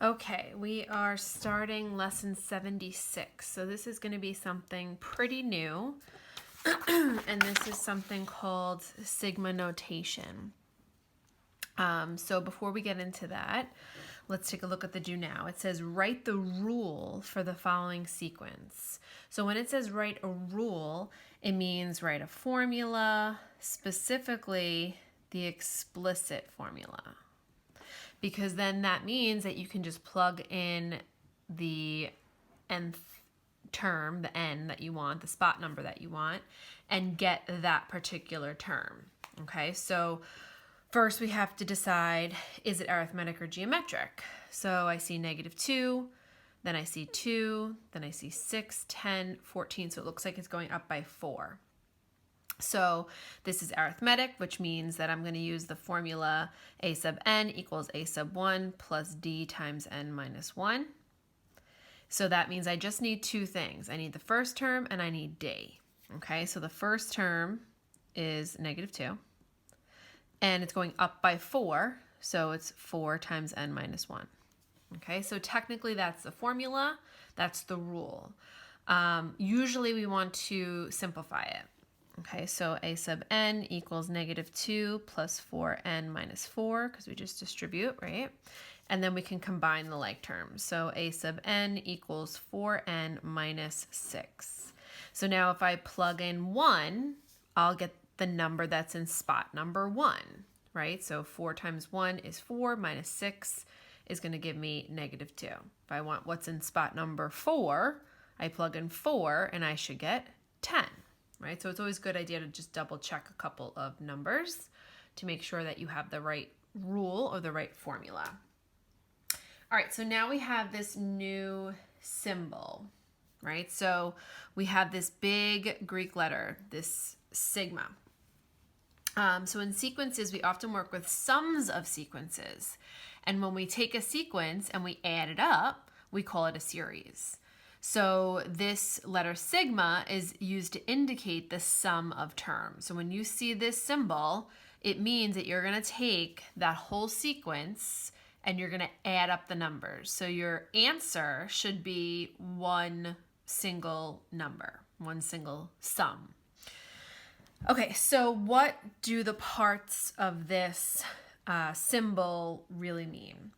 Okay, we are starting lesson 76. So this is going to be something pretty new. And this is something called sigma notation. So before we get into that, let's take a look at the do now. It says write the rule for the following sequence. So when it says write a rule, it means write a formula, specifically the explicit formula. Because then that means that you can just plug in the nth term, the n that you want, the spot number that you want, and get that particular term. Okay, so first we have to decide, is it arithmetic or geometric? So I see -2, then I see 2, then I see 6, 10, 14, so it looks like it's going up by 4. So this is arithmetic, which means that I'm going to use the formula a sub n equals a sub 1 plus d times n minus 1. So that means I just need two things. I need the first term and I need d. Okay, so the first term is -2. And it's going up by 4, so it's 4 times n minus 1. Okay, so technically that's the formula, that's the rule. Usually we want to simplify it. Okay, so a sub n equals -2 plus 4n minus 4, because we just distribute, right? And then we can combine the like terms. So a sub n equals 4n minus 6. So now if I plug in 1, I'll get the number that's in spot number 1, right? So 4 times 1 is 4 minus 6 is going to give me -2. If I want what's in spot number 4, I plug in 4 and I should get 10. Right? So it's always a good idea to just double check a couple of numbers to make sure that you have the right rule or the right formula. All right, so now we have this new symbol, right? So we have this big Greek letter, this sigma. So in sequences, we often work with sums of sequences. And when we take a sequence and we add it up, we call it a series. So this letter sigma is used to indicate the sum of terms. So when you see this symbol, it means that you're going to take that whole sequence and you're going to add up the numbers. So your answer should be one single number, one single sum. Okay, so what do the parts of this symbol really mean?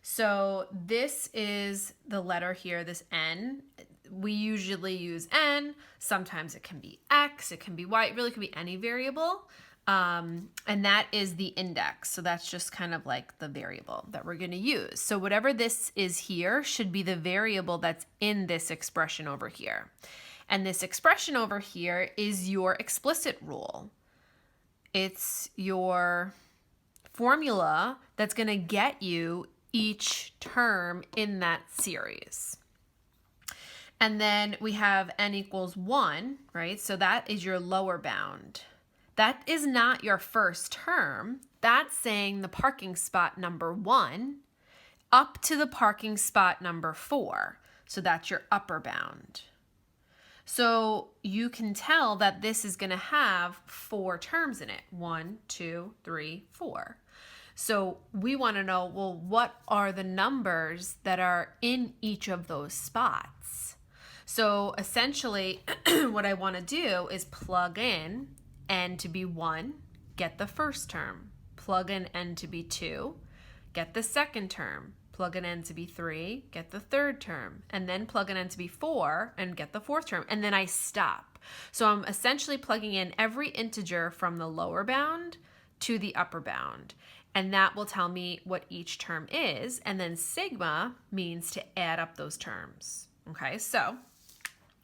So this is the letter here, this n. We usually use n. Sometimes it can be x, it can be y, it really could be any variable. And that is the index. So that's just kind of like the variable that we're going to use. So whatever this is here should be the variable that's in this expression over here. And this expression over here is your explicit rule. It's your formula that's going to get you each term in that series. And then we have n equals 1, right? So that is your lower bound. That is not your first term. That's saying the parking spot number 1 up to the parking spot number 4. So that's your upper bound. So you can tell that this is going to have 4 terms in it. 1, 2, 3, 4. So we want to know, well, what are the numbers that are in each of those spots? So essentially, what I want to do is plug in n to be 1, get the first term. Plug in n to be 2, get the second term. Plug in n to be 3, get the third term. And then plug in n to be 4 and get the fourth term. And then I stop. So I'm essentially plugging in every integer from the lower bound to the upper bound. And that will tell me what each term is. And then sigma means to add up those terms. Okay, so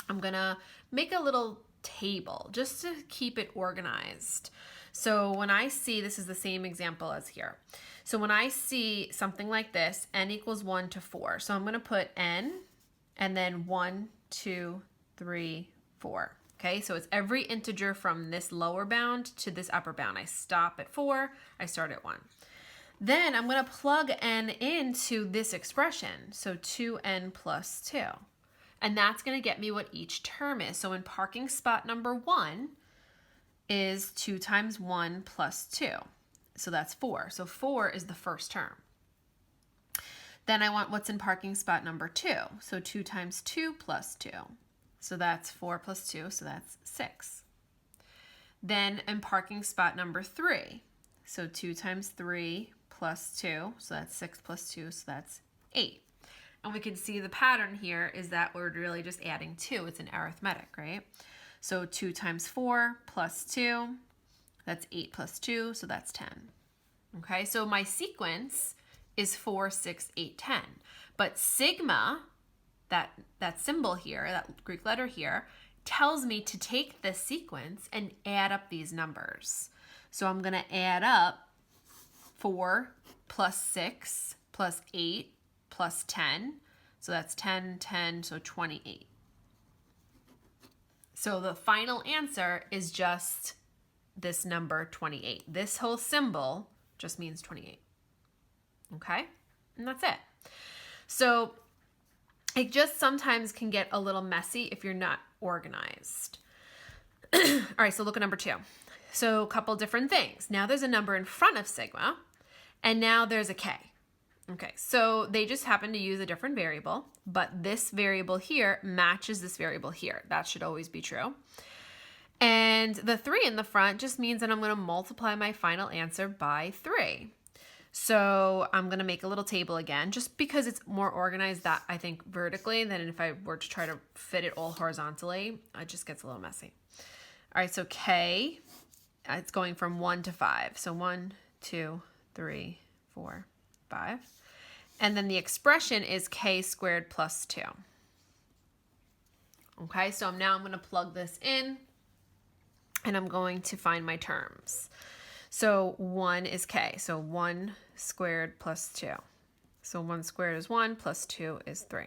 I'm going to make a little table just to keep it organized. So when I see, this is the same example as here. So when I see something like this, n equals 1 to 4. So I'm going to put n and then 1, 2, 3, 4. Okay, so it's every integer from this lower bound to this upper bound. I stop at 4, I start at 1. Then I'm going to plug n into this expression, so 2n plus 2. And that's going to get me what each term is. So in parking spot number 1 is 2 times 1 plus 2. So that's 4. So 4 is the first term. Then I want what's in parking spot number 2. So 2 times 2 plus 2. So that's 4 plus 2, so that's 6. Then in parking spot number 3. So 2 times 3 plus 2, so that's 6 plus 2, so that's 8. And we can see the pattern here is that we're really just adding 2. It's an arithmetic, right? So 2 times 4 plus 2, that's 8 plus 2, so that's 10. Okay, so my sequence is 4, 6, 8, 10. But sigma, that symbol here, that Greek letter here, tells me to take this sequence and add up these numbers. So I'm going to add up 4 plus 6 plus 8 plus 10. So that's 10, 10, so 28. So the final answer is just this number 28. This whole symbol just means 28. Okay? And that's it. So it just sometimes can get a little messy if you're not organized. All right, so look at number 2. So a couple different things. Now there's a number in front of sigma, and now there's a k. Okay, so they just happen to use a different variable, but this variable here matches this variable here. That should always be true. And the 3 in the front just means that I'm going to multiply my final answer by 3. So I'm going to make a little table again, just because it's more organized, that I think, vertically than if I were to try to fit it all horizontally. It just gets a little messy. All right, so k, it's going from 1 to 5. So 1, 2, 3, 4, 5. And then the expression is k squared plus 2. Okay, so now I'm going to plug this in, and I'm going to find my terms. So 1 is k, so 1 squared plus 2. So 1 squared is 1 plus 2 is 3.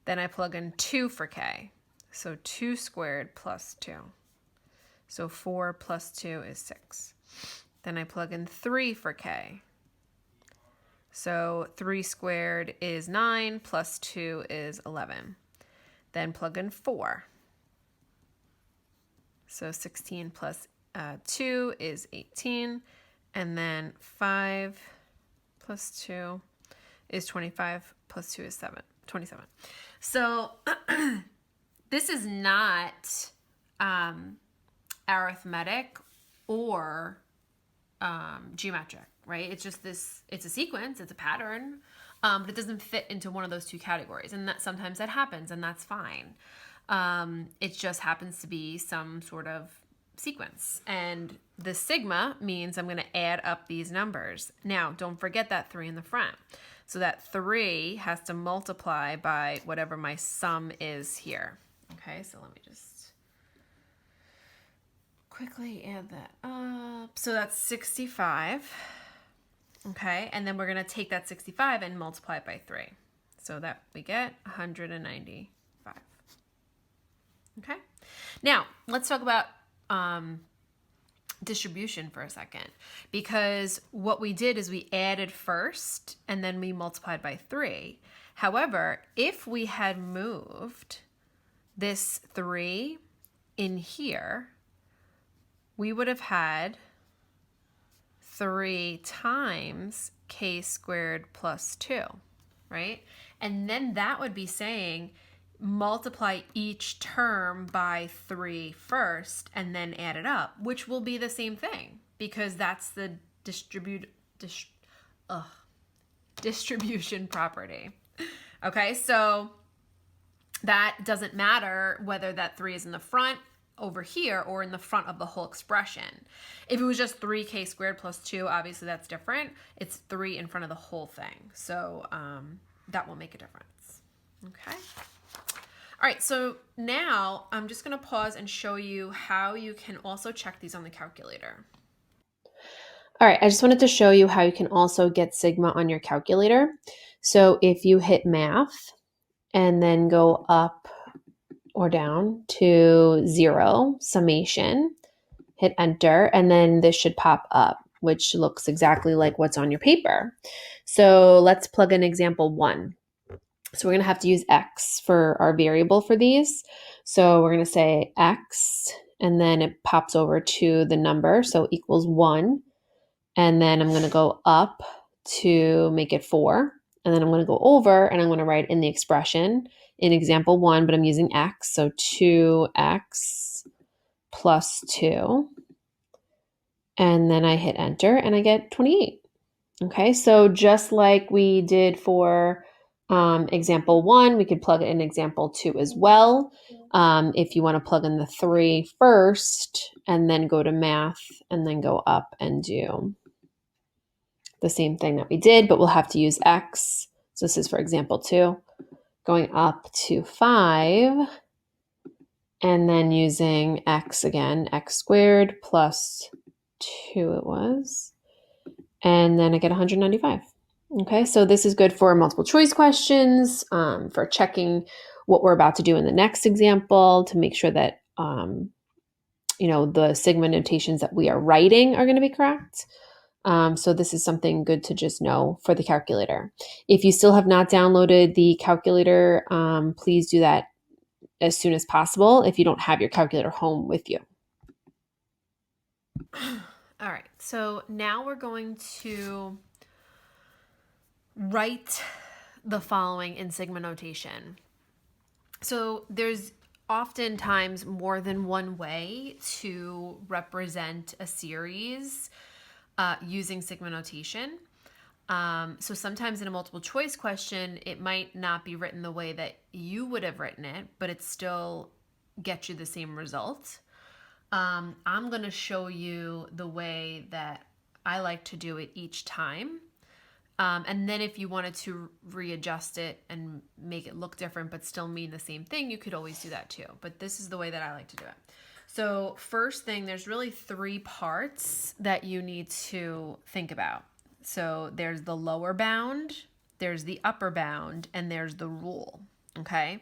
Then I plug in 2 for k, so 2 squared plus 2. So 4 plus 2 is 6. Then I plug in 3 for k. So 3 squared is 9 plus 2 is 11. Then plug in 4. So 16 plus 2 is 18. And then 5 plus 2 is 25 plus 2 is 27. So this is not arithmetic or geometric, right? It's just this, it's a sequence, it's a pattern, but it doesn't fit into one of those two categories. And that sometimes that happens, and that's fine. It just happens to be some sort of sequence. And the sigma means I'm going to add up these numbers. Now, don't forget that 3 in the front. So that 3 has to multiply by whatever my sum is here. Okay, so let me just quickly add that up. So that's 65. Okay, and then we're going to take that 65 and multiply it by 3. So that we get 195. Okay, now let's talk about distribution for a second, because what we did is we added first and then we multiplied by 3. However, if we had moved this 3 in here, we would have had 3 times k squared plus 2, right? And then that would be saying multiply each term by 3 first and then add it up, which will be the same thing, because that's the distribution property. Okay, so that doesn't matter whether that 3 is in the front over here or in the front of the whole expression. If it was just 3k squared plus 2, obviously that's different. It's 3 in front of the whole thing. So that will make a difference. Okay. All right, so now I'm just going to pause and show you how you can also check these on the calculator. All right, I just wanted to show you how you can also get sigma on your calculator. So if you hit math and then go up or down to 0, summation, hit enter, and then this should pop up, which looks exactly like what's on your paper. So let's plug in example 1. So we're going to have to use x for our variable for these. So we're going to say x, and then it pops over to the number, so equals 1. And then I'm going to go up to make it 4, And then I'm going to go over and I'm going to write in the expression in example 1, but I'm using x. So 2x plus 2. And then I hit enter and I get 28. Okay, so just like we did for example 1, we could plug in example 2 as well. If you want to plug in the 3 first and then go to math and then go up and do the same thing that we did, but we'll have to use x. So this is for example 2, going up to 5 and then using x again, x squared plus 2 it was, and then I get 195. Okay, so this is good for multiple choice questions, for checking what we're about to do in the next example to make sure that the sigma notations that we are writing are going to be correct. So this is something good to just know for the calculator. If you still have not downloaded the calculator, please do that as soon as possible if you don't have your calculator home with you. All right, so now we're going to write the following in sigma notation. So there's oftentimes more than one way to represent a series using sigma notation. So sometimes in a multiple choice question, it might not be written the way that you would have written it, but it still gets you the same result. I'm going to show you the way that I like to do it each time. And then if you wanted to readjust it and make it look different but still mean the same thing, you could always do that too. But this is the way that I like to do it. So first thing, there's really 3 parts that you need to think about. So there's the lower bound, there's the upper bound, and there's the rule. Okay?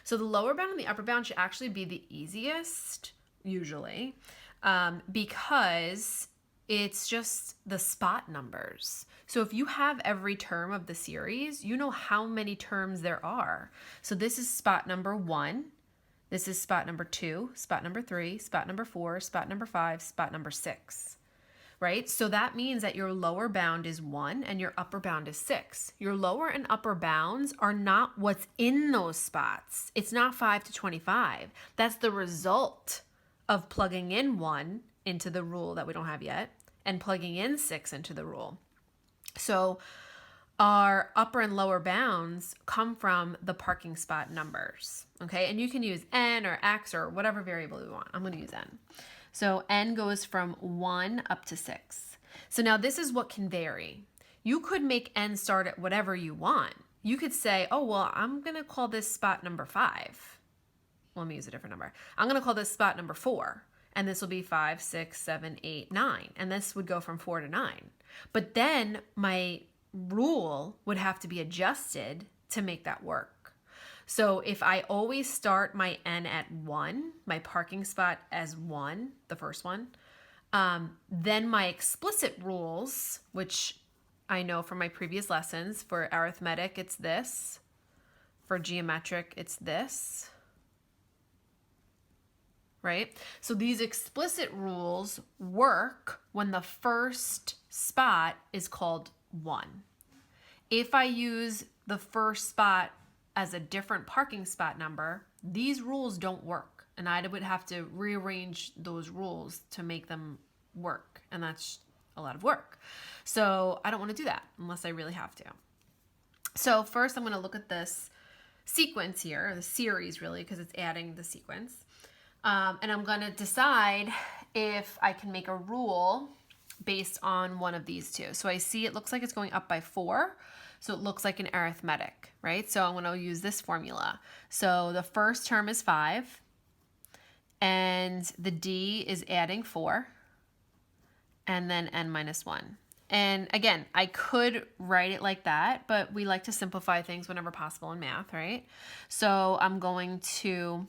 So the lower bound and the upper bound should actually be the easiest, usually, because it's just the spot numbers. So if you have every term of the series, you know how many terms there are. So this is spot number 1. This is spot number 2, spot number 3, spot number 4, spot number 5, spot number 6. Right? So that means that your lower bound is 1 and your upper bound is 6. Your lower and upper bounds are not what's in those spots. It's not 5 to 25. That's the result of plugging in 1 into the rule that we don't have yet and plugging in 6 into the rule. So our upper and lower bounds come from the parking spot numbers, okay? And you can use n or x or whatever variable you want. I'm going to use n. So n goes from 1 up to 6. So now this is what can vary. You could make n start at whatever you want. You could say, oh, well, I'm going to call this spot number 5. Let me use a different number. I'm going to call this spot number 4. And this will be 5, 6, 7, 8, 9. And this would go from 4 to 9. But then my rule would have to be adjusted to make that work. So if I always start my n at 1, my parking spot as 1, the first one, then my explicit rules, which I know from my previous lessons, for arithmetic, it's this. For geometric, it's this. Right? So these explicit rules work when the first spot is called 1. If I use the first spot as a different parking spot number, these rules don't work. And I would have to rearrange those rules to make them work. And that's a lot of work. So I don't want to do that unless I really have to. So first I'm going to look at this sequence here, the series really, because it's adding the sequence. And I'm going to decide if I can make a rule based on one of these two. So I see it looks like it's going up by 4. So it looks like an arithmetic, right? So I'm going to use this formula. So the first term is 5, and the d is adding 4, and then n minus 1. And again, I could write it like that, but we like to simplify things whenever possible in math, right? So I'm going to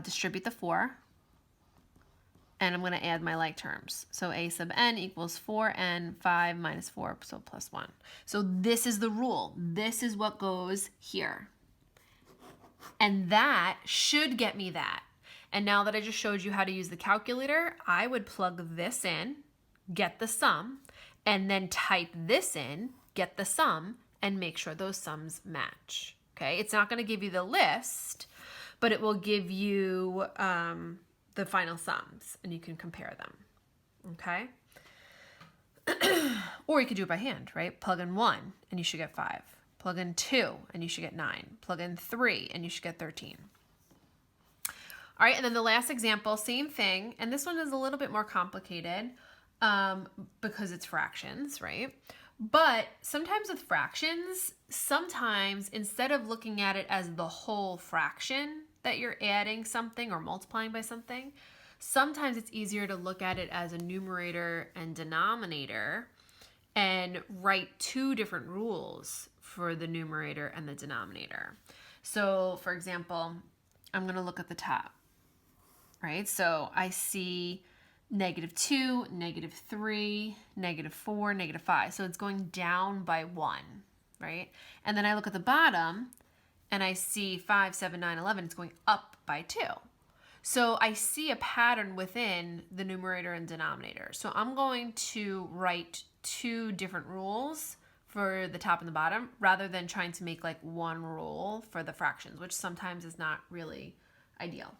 distribute the 4, and I'm going to add my like terms. So a sub n equals 4n, 5 minus 4, so plus 1. So this is the rule. This is what goes here. And that should get me that. And now that I just showed you how to use the calculator, I would plug this in, get the sum, and then type this in, get the sum, and make sure those sums match. Okay, it's not going to give you the list, but it will give you the final sums, and you can compare them. Okay. Or you could do it by hand, right? Plug in 1 and you should get 5. Plug in 2 and you should get 9. Plug in 3 and you should get 13. All right, and then the last example, same thing. And this one is a little bit more complicated because it's fractions, right? But sometimes with fractions, sometimes instead of looking at it as the whole fraction that you're adding something or multiplying by something, sometimes it's easier to look at it as a numerator and denominator and write two different rules for the numerator and the denominator. So for example, I'm going to look at the top, right? So I see -2, -3, -4, -5. So it's going down by 1, right? And then I look at the bottom and I see 5, 7, 9, 11. It's going up by 2. So I see a pattern within the numerator and denominator. So I'm going to write two different rules for the top and the bottom rather than trying to make like one rule for the fractions, which sometimes is not really ideal.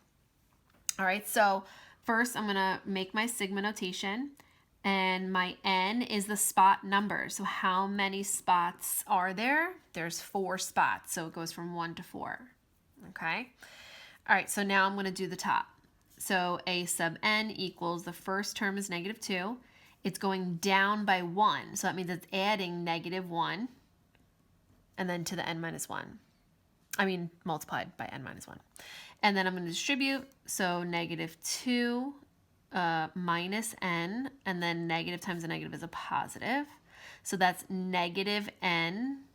All right, so first I'm going to make my sigma notation, and my n is the spot number. So how many spots are there? There's 4 spots, so it goes from 1 to 4. Okay. All right, so now I'm going to do the top. So a sub n equals, the first term is -2. It's going down by 1, so that means it's adding -1 and then to the n minus 1. I mean, multiplied by n minus 1. And then I'm going to distribute, so -2 minus n, and then negative times a negative is a positive. So that's -n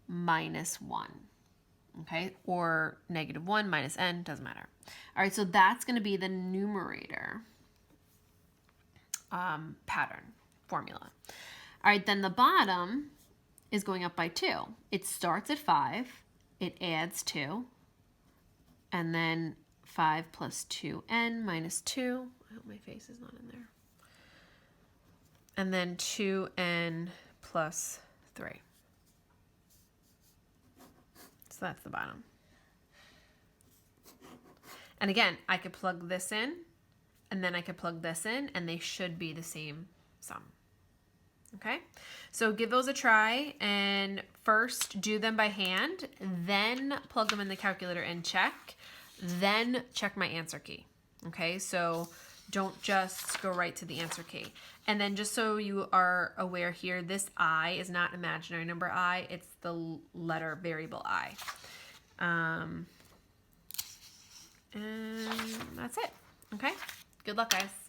minus 1. Okay, or -1 minus n, doesn't matter. All right, so that's going to be the numerator pattern formula. All right, then the bottom is going up by 2. It starts at 5, it adds 2, and then 5 plus 2n minus 2. I hope my face is not in there. And then 2n plus 3. So that's the bottom. And again, I could plug this in, and then I could plug this in, and they should be the same sum. Okay, so give those a try, and first do them by hand, then plug them in the calculator and check, then check my answer key. Okay, so don't just go right to the answer key. And then just so you are aware here, this I is not imaginary number I, it's the letter variable I. And that's it. Okay, good luck, guys.